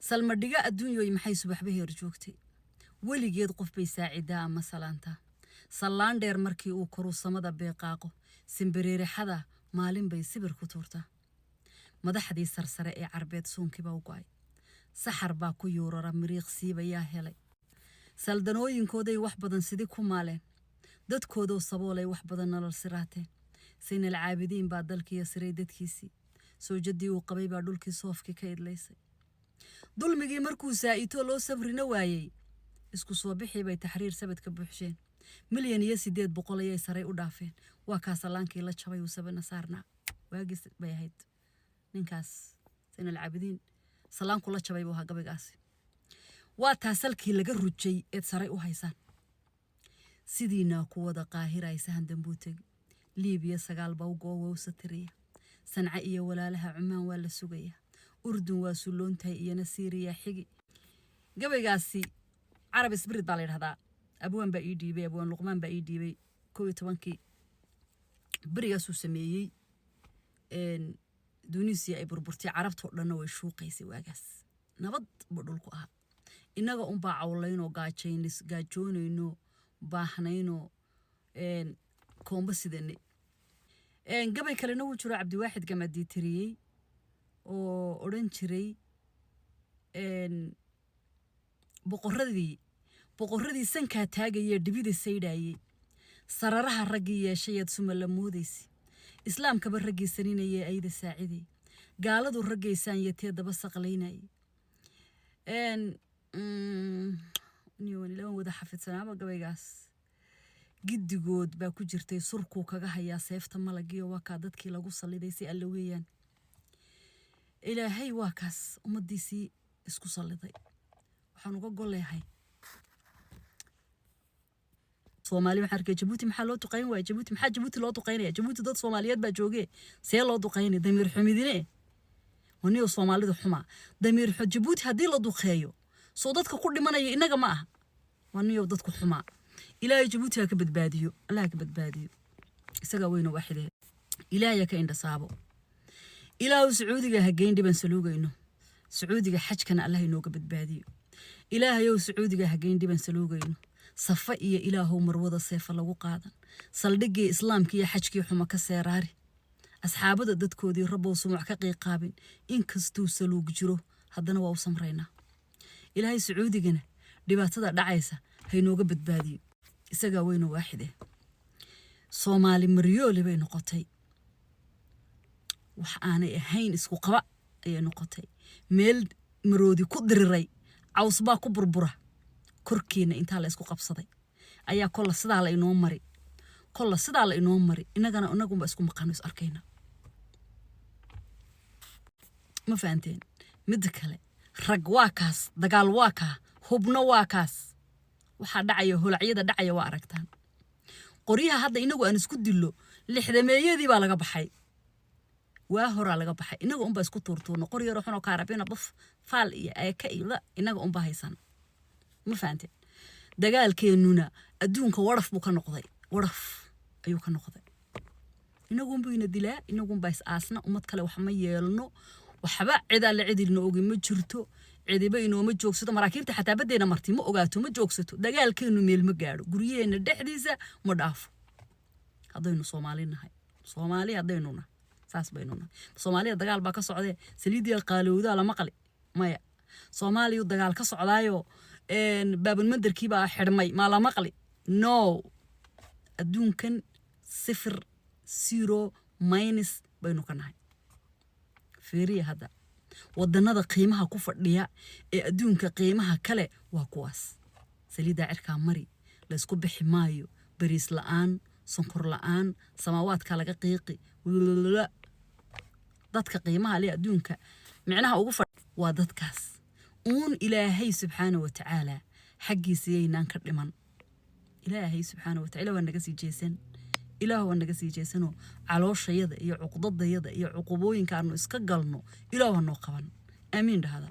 salmadhiga adduunyoy maxay subaxba heer joogtay weligeed qof bay saacidaa ama salaanta sallaan dheer markii uu koru samada beeqaaqo simbireerixada maalin bay sibir ku tuurtaa madaxdii sarsare ee carbeed suunkiba u go'ay saxar baa ku yuurara miriiq siibayaa helay saldanooyinkooday wax badan sidii ku maaleen dadkoodoo saboolay wax badan nolol siraateen saynal caabidiin baa dalkiiyo siray dadkiisii soo jaddii uu qabay baa dhulkii soofkii ka idlaysay dulmigii markuu saa'ito loo sabrina waayey isku soo bixii bay taxriir sabadka buuxsheen milyan iyo 800 ayay saray u dhaafeen waa kaasalaankii la jabay uu sabana saarnaa waagis bay ahayd ninkaas saynal caabidiin salaanku la jabay buu ahaa gabaygaasi waa taasalkii laga rujay ee saray u haysaan sidiina ku wada qaahiray sahan dambuutay liibiya 9 baa u goow satiriya sanca iyo walaalaha cumaan waa la sugaya urdun waa suloontahay iyo nasiiriya xigi gabaygaasi عربي سبريت بالي هذا أبوان بقى يديبي أبوان لقمان بقى يديبي كوي طبانكي برياسو سميي إن دونيسيا بربرتي عرفت لأنه وشو قيسي واجس نبض بدولكوها إننا قوم بعولينو قاچينس قاچونو إنه باحنينو إن كوم بس دني إن قبل كلنا وشرا عبد واحد جمدي تري أو أورنشري إن boqorradii sanka taagay dibida saydayay sararaha ragiya shayad sumala moodaysi islaamka bar ragiisaninayay ayda saaciday gaaladu ragaysan yatee daba saqlaynay niyoon ilaa wada xafidsanaaba gabaygaas gidigood baa ku jirtay surku kaga hayaa seefta malagiyo waa ka dadkii lagu saliday si alla weeyaan ilaahay waa kaas umadiisii isku saliday waxaan uga goleeyahay Soomaali waxa arkay Djibouti maxaa loo duqeyn waay Djibouti maxaa Djibouti loo duqeynaya Djibouti dad Soomaaliyeed baa joogay see loo duqeynay damiir xumidine waniyo Soomaalidu xuma damiir Djibouti hadii la duqeeyo soo dadka ku dhimanaya inaga ma ah waniyo dadku xuma ilaahay Djibouti ka badbaadiyo Allah ka badbaadiyo isaga weyno waaxide ilaahay ka indhasaabo ilaahu Sacuudiga ha geyn dhiban saluugayno Sacuudiga xajkana Allah inooga badbaadiyo ilaahayow Sacuudiga ha geyn dhiban saluugayno safa iyo ilaahow marwada seefa lagu qaadan saldhigii islaamka iyo xajkii xuma ka seeraari asxaabada dadkoodii rabbow sumuc ka qiiqaabin inkastuu saluug jiro haddana waa u samreynaa ilaahay Sacuudigana dhibaatada dhacaysa ha inooga badbaadiyo isaga weyno waaxide Soomaali maryoole bay noqotay wax aanay ahayn isku qaba ayay noqotay meel maroodi ku diriray caws baa ku burbura korkiina inta la isku qabsaday ayaa kolla sidaa la inoo mari inaguna isku maqaano arkayna ma faanteen mid kale rag waa kaas dagaal waa ka hubno waa kaas waxa dhacaya holacyada dhacaya waa aragtaan qoriyaha hadda inagu aan isku dilo 60meeyadii baa laga baxay waa hora laga baxay inagu unba isku tuurtuurno qoriyo ruuxno ka arabina baf faal iyo ay ka ila inaga unba haysan ma faanteen dagaalkeenuna adduunka waraf buu ka noqday waraf ayuu ka noqday inagu unba ina dilaa inagu unba is aasna umad kale wax ma yeelno waxba cid alla cidilna ogi ma jirto cidiba inooma joogsato maraakiibta xataa badeena marti ma ogaato ma joogsato dagaalkeenu meel ma gaaro guriyeena dhexdiisa ma dhaafo hadaynu Soomaalinahay Soomaali hadaynuna saas baynuna Soomaaliya dagaal baa ka socday saliidiga qaalowda la maqli maya Soomaaliya dagaal ka socdaayo baabul madarkii baa xirmay ma la maqli no adduunkan 0 minus baynu ka nahay fiiriya hada wadanada qiimaha ku fadhiya ee adduunka qiimaha kale waa kuwaas saliida cirka mari la isku bixi maayo bariis la'aan sonkor la'aan samaawaadka laga qiiqi dadka qiimaha leh adduunka macnaha ugu waa dadkaas ilaahay subhanahu wa ta'ala xaqiisa yeynaan ka dhiman ilaahay subhanahu wa ta'ala waa naga sii jeesan ilaahu waa naga sii jeesano calooshayada iyo cuqdadayada iyo cuqubooyinka aanu iska galno ilaahu noo qaban amiin dhahada